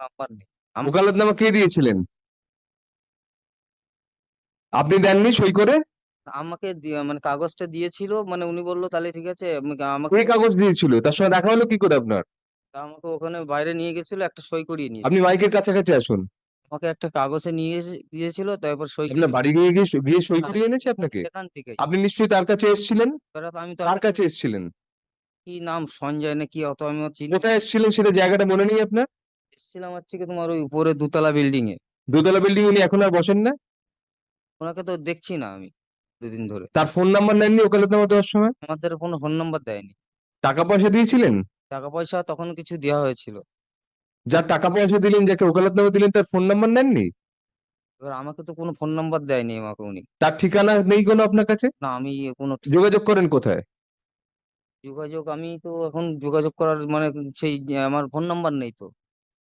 Number নেই। আমাকে ওকালতনামা কে দিয়েছিলেন? আপনি দেননি সই করে? আমাকে মানে কাগজটা দিয়েছিল, মানে উনি বললো তাহলে ঠিক আছে, আমাকে আমাকে কে কাগজ দিয়েছিল? তার সঙ্গে দেখা হলো কি করে আপনার? আমাকে ওখানে বাইরে নিয়ে গেছিল, একটা সই করিয়ে আপনি নিয়েছিল। মাইকের কাছাকাছি আসুন। আমাকে একটা কাগজে দিয়েছিল, তারপর সই আপনার করিয়ে। বাড়ি গিয়ে গিয়ে গিয়ে সই না, করিয়ে এনেছে আপনাকে? সেখান থেকেই। আপনি নিশ্চয়ই তার কাছে এসেছিলেন। এবার তো আমি তো কার কাছে এসেছিলেন? কি নাম, সঞ্জয় না কি, অত আমি ওর চিনি না। কোথায় এসেছিলেন সেটা জায়গাটা মনে নেই আপনার? এসেছিলাম হচ্ছে কি তোমার ওই উপরে দোতলা বিল্ডিং এ। দোতলা বিল্ডিং উনি এখন আর বসেন না? ওনাকে তো দেখছি না আমি দুদিন ধরে। তার ফোন নাম্বার নেননি ওকালতনামা দেওয়ার সময়? আমাদের কোনো ফোন নাম্বার দেয়নি। টাকা পয়সা দিয়েছিলেন? টাকা পয়সা তখন কিছু দেওয়া হয়েছিল। যার টাকা পয়সা দিলেন, যাকে ওকালতনামা দিলেন, তার ফোন নাম্বার নেননি? এবার আমাকে তো কোনো ফোন নাম্বার দেয়নি আমাকে উনি। তার ঠিকানা নেই কোনো আপনার কাছে? না, আমি কোনো যোগাযোগ করেন কোথায়? যোগাযোগ, আমি তো এখন যোগাযোগ করার মানে সেই আমার ফোন নাম্বার নেই তো।